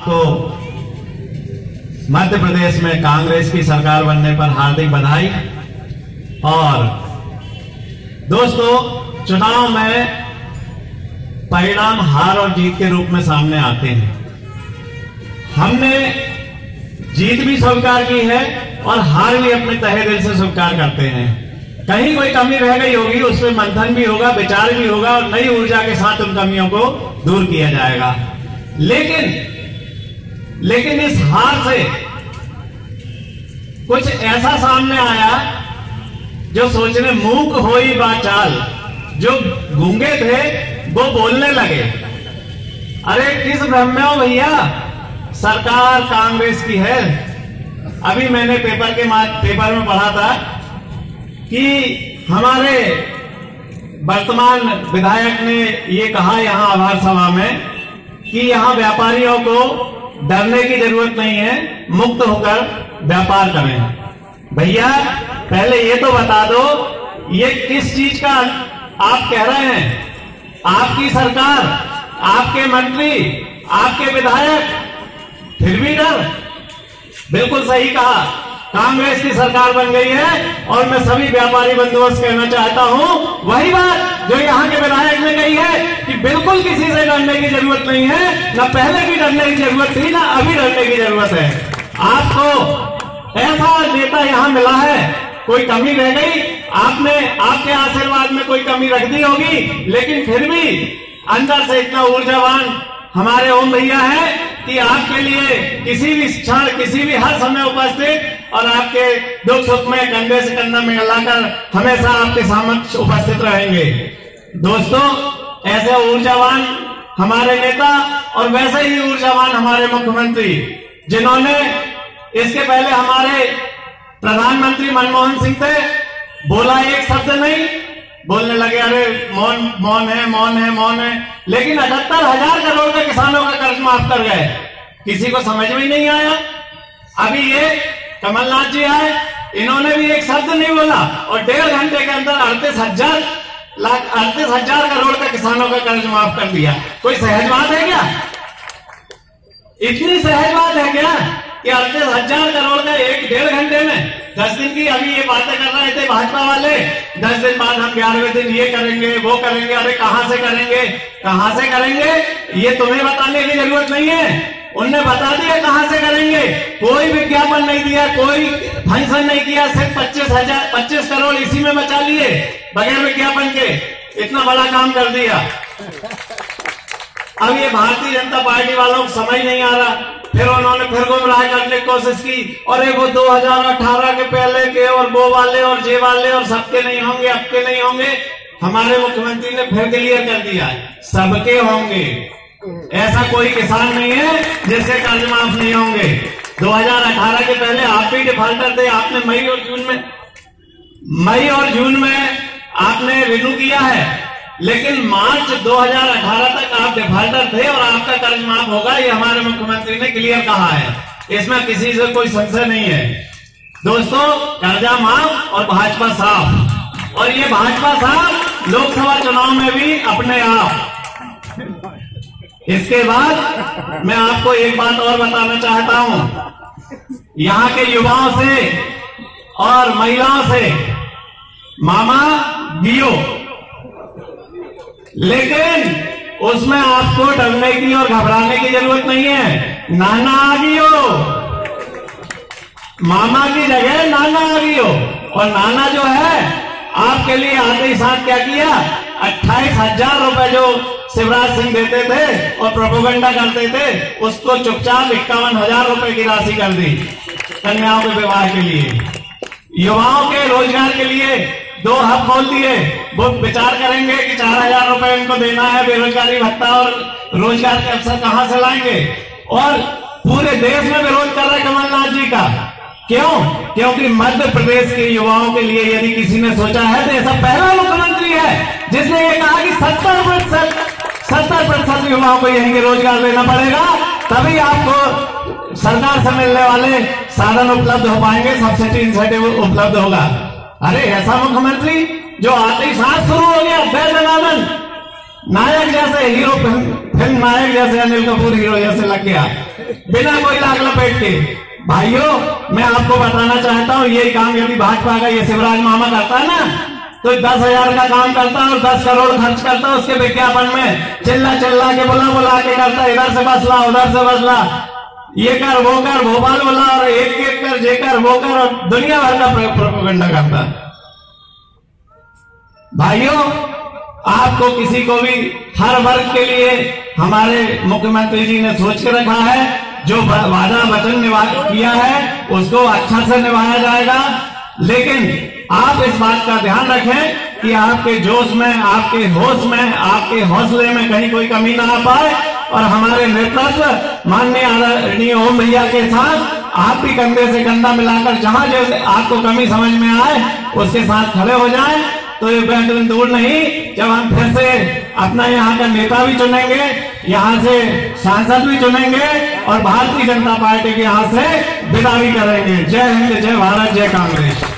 आपको मध्य प्रदेश में कांग्रेस की सरकार बनने पर हार्दिक बधाई। और दोस्तों, चुनाव में परिणाम हार और जीत के रूप में सामने आते हैं। हमने जीत भी स्वीकार की है और हार भी अपने तहे दिल से स्वीकार करते हैं। कहीं कोई कमी रह गई होगी, उसमें मंथन भी होगा, विचार भी होगा और नई ऊर्जा के साथ उन कमियों को दूर किया जाएगा। लेकिन इस हार से कुछ ऐसा सामने आया जो सोचने मूक होई बाचाल, जो गूंगे थे वो बोलने लगे। अरे किस भ्रम में हो भैया, सरकार कांग्रेस की है। अभी मैंने पेपर में पढ़ा था कि हमारे वर्तमान विधायक ने ये कहा यहां आभार सभा में कि यहां व्यापारियों को डरने की जरूरत नहीं है, मुक्त होकर व्यापार करें। भैया पहले ये तो बता दो, ये किस चीज का आप कह रहे हैं? आपकी सरकार, आपके मंत्री, आपके विधायक, फिर भी डर। बिल्कुल सही कहा, कांग्रेस की सरकार बन गई है और मैं सभी व्यापारी बंधुओं से कहना चाहता हूं वही बात जो यहां के विधायक ने कही है कि बिल्कुल किसी से डरने की जरूरत नहीं है, ना पहले भी डरने की जरूरत थी, ना अभी डरने की जरूरत है। आपको ऐसा नेता यहां मिला है, कोई कमी रह गई, आपने आपके आशीर्वाद में कोई कमी रख दी होगी, लेकिन फिर भी अंदर से इतना ऊर्जावान हमारे ओम भैया है कि आपके लिए किसी भी क्षण, किसी भी हर समय उपस्थित और आपके दुख सुख में कंधे से कंधा मिलाकर हमेशा आपके समक्ष उपस्थित रहेंगे। दोस्तों, ऐसे ऊर्जावान हमारे नेता और वैसे ही ऊर्जावान हमारे मुख्यमंत्री, जिन्होंने इसके पहले हमारे प्रधानमंत्री मनमोहन सिंह थे, बोला एक शब्द नहीं, बोलने लगे अरे मौन मौन है, मौन है, मौन है, लेकिन 78,000 करोड़ का किसानों का कर्ज माफ कर गए। किसी को समझ में ही नहीं आया। अभी ये कमलनाथ जी आए, इन्होंने भी एक शब्द नहीं बोला और 1.5 घंटे के अंदर 38,000 करोड़ का किसानों का कर्ज माफ कर दिया। कोई सहज बात है क्या? इतनी सहज बात है क्या कि 38,000 करोड़ का 1.5 घंटे में? 10 दिन की अभी ये बातें कर रहे थे भाजपा वाले, 10 दिन बाद हम 11वें दिन ये करेंगे, वो करेंगे। अरे कहां से करेंगे, कहां से करेंगे, ये तुम्हें बताने की जरूरत नहीं है, उनने बता दिया कहां से करेंगे। कोई विज्ञापन नहीं दिया, कोई फंक्शन नहीं किया, सिर्फ 25 करोड़ इसी में बचा लिए बगैर विज्ञापन के। इतना बड़ा काम कर दिया। अब ये भारतीय जनता पार्टी वालों को समझ नहीं आ रहा, फिर उन्होंने फिर गुमराह करने की कोशिश की। और वो 2018 के पहले के और वो वाले और जे वाले और सबके नहीं होंगे, आपके नहीं होंगे। हमारे मुख्यमंत्री ने फिर क्लियर कर दिया, सबके होंगे। ऐसा कोई किसान नहीं है जिससे कर्ज माफ नहीं होंगे। 2018 के पहले आप भी डिफॉल्टर थे, आपने मई और जून में आपने रिन्यू किया है, लेकिन मार्च 2018 तक आप डिफॉल्टर थे और आपका कर्ज माफ होगा, ये हमारे मुख्यमंत्री ने क्लियर कहा है। इसमें किसी से कोई संशय नहीं है। दोस्तों, कर्जा माफ और भाजपा साफ, और ये भाजपा साफ लोकसभा चुनाव में भी अपने आप। इसके बाद मैं आपको एक बात और बताना चाहता हूं, यहां के युवाओं से और महिलाओं से मामा गियो, लेकिन उसमें आपको डरने की और घबराने की जरूरत नहीं है। नाना आ गियो, मामा की जगह नाना आ गियो। और नाना जो है आपके लिए आते ही साथ क्या किया, 28,000 रुपए जो शिवराज सिंह देते थे और प्रोपेगेंडा करते थे, उसको चुपचाप 51,000 रुपए की राशि कर दी कन्याओं के विवाह के लिए। युवाओं के रोजगार के लिए 2 हब खोल दिए। वो विचार करेंगे कि 4,000 रुपए इनको देना है, बेरोजगारी भत्ता और रोजगार के अवसर कहां से लाएंगे। और पूरे देश में विरोध कर रहे कमलनाथ जी का। क्यों? क्योंकि मध्य प्रदेश के युवाओं के लिए यदि किसी ने सोचा है तो ऐसा पहला मुख्यमंत्री है जिसने ये कहा कि 70% युवाओं को यहीं रोजगार देना पड़ेगा, तभी आपको सरकार से मिलने वाले साधन उपलब्ध हो पाएंगे, सब्सिडी इंसेंटिव उपलब्ध होगा। अरे ऐसा मुख्यमंत्री जो आते ही साथ शुरू हो गया, नायक जैसे हीरो फिल्म नायक जैसे अनिल कपूर हीरो जैसे लग गया, बिना कोई लाग लपेट के। भाइयों, मैं आपको बताना चाहता हूँ, ये काम यदि भाजपा का ये शिवराज मामा करता है ना, तो 10,000 का काम करता है और 10 करोड़ खर्च करता है उसके विज्ञापन में, चिल्ला चिल्ला के बुला के करता है, इधर से बसला उधर से बसला, ये कर वो कर, भोपाल बोला और एक कर, जे कर वो कर, और दुनिया भर का प्रोपेगेंडा करता है। भाइयों, आपको किसी को भी हर वर्ग के लिए हमारे मुख्यमंत्री जी ने सोच के रखा है, जो वादा वचन किया है उसको अच्छा से निभाया जाएगा। लेकिन आप इस बात का ध्यान रखें कि आपके जोश में, आपके होश में, आपके हौसले में कहीं कोई कमी ना आ पाए, और हमारे नेतृत्व माननीय आदरणीय ओम भैया के साथ आप भी कंधे से कंधा मिलाकर जहां जैसे आपको कमी समझ में आए उसके साथ खड़े हो जाएं। तो ये दिन दूर नहीं जब हम फिर से अपना यहाँ का नेता भी चुनेंगे, यहाँ से सांसद भी चुनेंगे और भारतीय जनता पार्टी के यहाँ से विदा भी करेंगे। जय हिंद, जय भारत, जय कांग्रेस।